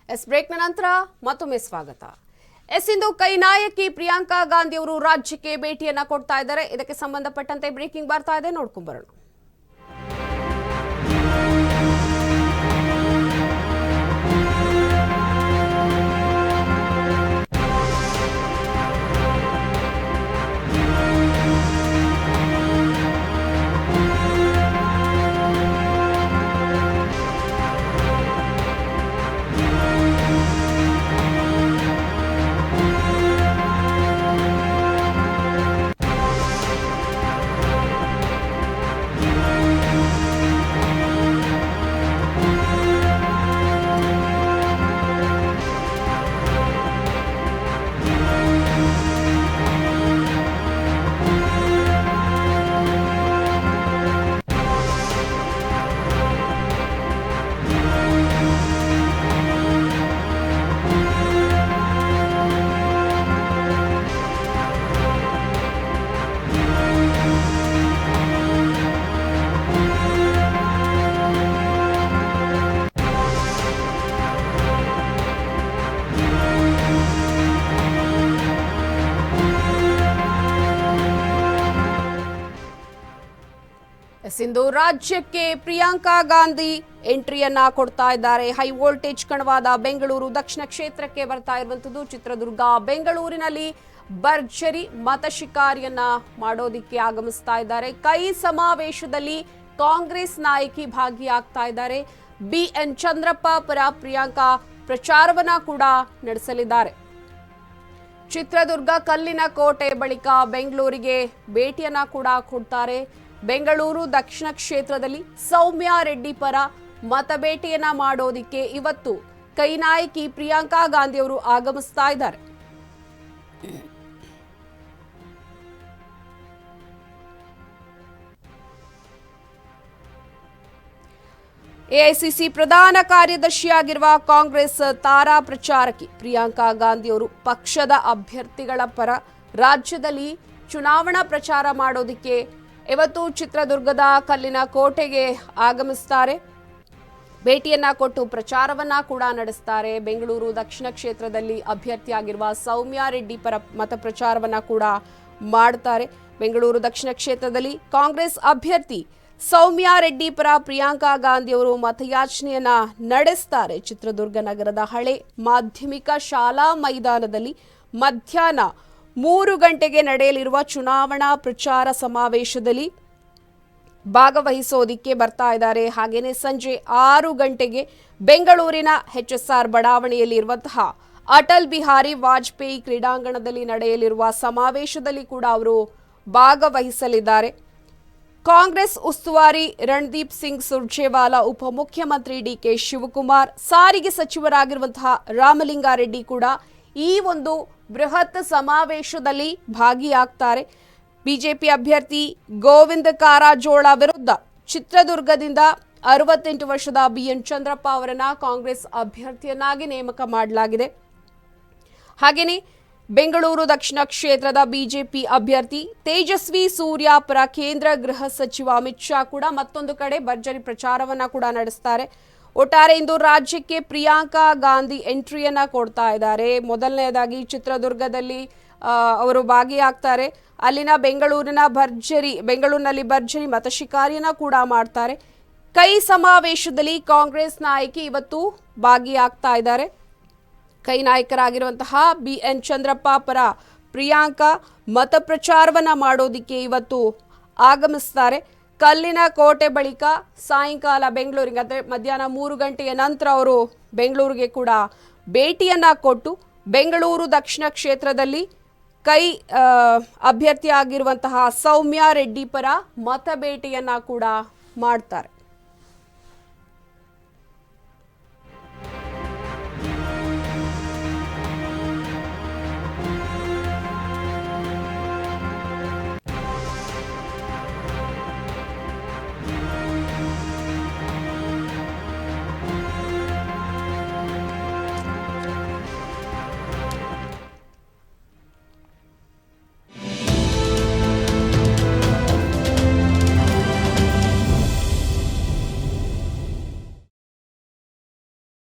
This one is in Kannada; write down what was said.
ಬ್ರೇಕ್ ನಂತರ ಮತ್ತೊಮ್ಮೆ ಸ್ವಾಗತ. ಇಂದು ಕೈ ನಾಯಕಿ ಪ್ರಿಯಾಂಕಾ ಗಾಂಧಿ ಅವರು ರಾಜ್ಯಕ್ಕೆ ಭೇಟಿಯನ್ನ ಕೊಡ್ತಾ ಇದ್ದಾರೆ. ಇದಕ್ಕೆ ಸಂಬಂಧಪಟ್ಟಂತೆ ಬ್ರೇಕಿಂಗ್ ಬರ್ತಾ ಇದೆ, ನೋಡ್ಕೊಂಡು ಬರೋಣ. ಇಂದು ರಾಜ್ಯಕ್ಕೆ ಪ್ರಿಯಾಂಕಾ ಗಾಂಧಿ ಎಂಟ್ರಿಯನ್ನ ಕೊಡ್ತಾ ಇದ್ದಾರೆ. ಹೈ ವೋಲ್ಟೇಜ್ ಕಣವಾದ ಬೆಂಗಳೂರು ದಕ್ಷಿಣ ಕ್ಷೇತ್ರಕ್ಕೆ ಬರ್ತಾ ಇರುವಂತದ್ದು. ಚಿತ್ರದುರ್ಗ ಬೆಂಗಳೂರಿನಲ್ಲಿ ಭರ್ಜರಿ ಮತ ಶಿಕಾರಿಯನ್ನ ಮಾಡೋದಿಕ್ಕೆ ಆಗಮಿಸ್ತಾ ಇದ್ದಾರೆ. ಕೈ ಸಮಾವೇಶದಲ್ಲಿ ಕಾಂಗ್ರೆಸ್ ನಾಯಕಿ ಭಾಗಿಯಾಗ್ತಾ ಇದ್ದಾರೆ. ಬಿಎನ್ ಚಂದ್ರಪ್ಪ ಪರ ಪ್ರಿಯಾಂಕಾ ಪ್ರಚಾರವನ್ನ ಕೂಡ ನಡೆಸಲಿದ್ದಾರೆ. ಚಿತ್ರದುರ್ಗ ಕಲ್ಲಿನ ಕೋಟೆ ಬಳಿಕ ಬೆಂಗಳೂರಿಗೆ ಭೇಟಿಯನ್ನ ಕೂಡ ಕೊಡ್ತಾರೆ. ಬೆಂಗಳೂರು ದಕ್ಷಿಣ ಕ್ಷೇತ್ರದಲ್ಲಿ ಸೌಮ್ಯಾ ರೆಡ್ಡಿ ಪರ ಮತಬೇಟೆಯನ್ನ ಮಾಡೋದಿಕ್ಕೆ ಇವತ್ತು ಕೈ ನಾಯಕಿ ಪ್ರಿಯಾಂಕಾ ಗಾಂಧಿ ಅವರು ಆಗಮಿಸ್ತಾ ಇದ್ದಾರೆ. ಎಐಸಿಸಿ ಪ್ರಧಾನ ಕಾರ್ಯದರ್ಶಿಯಾಗಿರುವ ಕಾಂಗ್ರೆಸ್ ತಾರಾ ಪ್ರಚಾರಕಿ ಪ್ರಿಯಾಂಕಾ ಗಾಂಧಿ ಅವರು ಪಕ್ಷದ ಅಭ್ಯರ್ಥಿಗಳ ಪರ ರಾಜ್ಯದಲ್ಲಿ ಚುನಾವಣಾ ಪ್ರಚಾರ ಮಾಡೋದಿಕ್ಕೆ ಇವತ್ತು ಚಿತ್ರದುರ್ಗದ ಕಲ್ಲಿನ ಕೋಟೆಗೆ ಆಗಮಿಸ್ತಾರೆ. ಭೇಟಿಯನ್ನ ಕೊಟ್ಟು ಪ್ರಚಾರವನ್ನ ಕೂಡ ನಡೆಸ್ತಾರೆ. ಬೆಂಗಳೂರು ದಕ್ಷಿಣ ಕ್ಷೇತ್ರದಲ್ಲಿ ಅಭ್ಯರ್ಥಿಯಾಗಿರುವ ಸೌಮ್ಯಾ ರೆಡ್ಡಿ ಪರ ಮತ ಪ್ರಚಾರವನ್ನ ಕೂಡ ಮಾಡ್ತಾರೆ. ಬೆಂಗಳೂರು ದಕ್ಷಿಣ ಕ್ಷೇತ್ರದಲ್ಲಿ ಕಾಂಗ್ರೆಸ್ ಅಭ್ಯರ್ಥಿ ಸೌಮ್ಯಾ ರೆಡ್ಡಿ ಪರ ಪ್ರಿಯಾಂಕಾ ಗಾಂಧಿ ಅವರು ಮತಯಾಚನೆಯನ್ನ ನಡೆಸ್ತಾರೆ. ಚಿತ್ರದುರ್ಗ ನಗರದ ಹಳೆ ಮಾಧ್ಯಮಿಕ ಶಾಲಾ ಮೈದಾನದಲ್ಲಿ ಮಧ್ಯಾಹ್ನ 3 ಗಂಟೆಗೆ ನಡೆಯಲಿರುವ ಚುನಾವಣಾ ಪ್ರಚಾರ ಸಮಾವೇಶದಲ್ಲಿ ಭಾಗವಹಿಸೋದಿಕ್ಕೆ ಬರ್ತಾ ಇದ್ದಾರೆ. ಹಾಗೇನೆ ಸಂಜೆ 6 ಗಂಟೆಗೆ ಬೆಂಗಳೂರಿನ HSR ಬಡಾವಣೆಯಲ್ಲಿ ಇರುವಂತಹ ಅಟಲ್ ಬಿಹಾರಿ ವಾಜಪೇಯಿ ಕ್ರೀಡಾಂಗಣದಲ್ಲಿ ನಡೆಯಲಿರುವ ಸಮಾವೇಶದಲ್ಲಿ ಕೂಡ ಅವರು ಭಾಗವಹಿಸಲಿದ್ದಾರೆ. ಕಾಂಗ್ರೆಸ್ ಉಸ್ತುವಾರಿ ರಣದೀಪ್ ಸಿಂಗ್ ಸುರ್ಜೇವಾಲಾ, ಉಪಮುಖ್ಯಮಂತ್ರಿ DK ಶಿವಕುಮಾರ್, ಸಾರಿಗೆ ಸಚಿವರಾಗಿರುವಂತಹ ರಾಮಲಿಂಗಾರೆಡ್ಡಿ ಕೂಡ ಈ ಒಂದು ಬೃಹತ್ ಸಮಾವೇಶದಲ್ಲಿ ಭಾಗಿಯಾಗ್ತಾರೆ. ಬಿಜೆಪಿ ಅಭ್ಯರ್ಥಿ ಗೋವಿಂದ ಕಾರಜೋಳ ವಿರುದ್ಧ ಚಿತ್ರದುರ್ಗದಿಂದ 68 ವರ್ಷದ ಬಿಎನ್ ಚಂದ್ರಪ್ಪ ಅವರನ್ನ ಕಾಂಗ್ರೆಸ್ ಅಭ್ಯರ್ಥಿಯನ್ನಾಗಿ ನೇಮಕ ಮಾಡಲಾಗಿದೆ. ಹಾಗೆಯೇ ಬೆಂಗಳೂರು ದಕ್ಷಿಣ ಕ್ಷೇತ್ರದ ಬಿಜೆಪಿ ಅಭ್ಯರ್ಥಿ ತೇಜಸ್ವಿ ಸೂರ್ಯ ಪರ ಕೇಂದ್ರ ಗೃಹ ಸಚಿವ ಅಮಿತ್ ಶಾ ಕೂಡ ಮತ್ತೊಂದು ಕಡೆ ಭರ್ಜರಿ ಪ್ರಚಾರವನ್ನ ಕೂಡ ನಡೆಸ್ತಾರೆ. ಒಟ್ಟಾರೆ ಇಂದು ರಾಜ್ಯಕ್ಕೆ ಪ್ರಿಯಾಂಕಾ ಗಾಂಧಿ ಎಂಟ್ರಿಯನ್ನ ಕೊಡ್ತಾ ಇದ್ದಾರೆ. ಮೊದಲನೇದಾಗಿ ಚಿತ್ರದುರ್ಗದಲ್ಲಿ ಅವರು ಭಾಗಿಯಾಗ್ತಾರೆ. ಅಲ್ಲಿನ ಬೆಂಗಳೂರಿನಲ್ಲಿ ಭರ್ಜರಿ ಮತ ಶಿಕಾರಿಯನ್ನ ಕೂಡ ಮಾಡ್ತಾರೆ. ಕೈ ಸಮಾವೇಶದಲ್ಲಿ ಕಾಂಗ್ರೆಸ್ ನಾಯಕಿ ಇವತ್ತು ಭಾಗಿಯಾಗ್ತಾ ಇದ್ದಾರೆ. ಕೈ ನಾಯಕರಾಗಿರುವಂತಹ ಬಿಎನ್ ಚಂದ್ರಪ್ಪ ಪರ ಪ್ರಿಯಾಂಕಾ ಮತ ಪ್ರಚಾರವನ್ನ ಮಾಡೋದಿಕ್ಕೆ ಇವತ್ತು ಆಗಮಿಸ್ತಾರೆ. ಕಲ್ಲಿನ ಕೋಟೆ ಬಳಿಕ ಸಾಯಂಕಾಲ ಬೆಂಗಳೂರಿಗೆ ಅಂದರೆ ಮಧ್ಯಾಹ್ನ 3 ಗಂಟೆಯ ನಂತರ ಅವರು ಬೆಂಗಳೂರಿಗೆ ಕೂಡ ಭೇಟಿಯನ್ನ ಕೊಟ್ಟು ಬೆಂಗಳೂರು ದಕ್ಷಿಣ ಕ್ಷೇತ್ರದಲ್ಲಿ ಕೈ ಅಭ್ಯರ್ಥಿಯಾಗಿರುವಂತಹ ಸೌಮ್ಯಾ ರೆಡ್ಡಿ ಪರ ಮತ ಭೇಟಿಯನ್ನ ಕೂಡ ಮಾಡ್ತಾರೆ.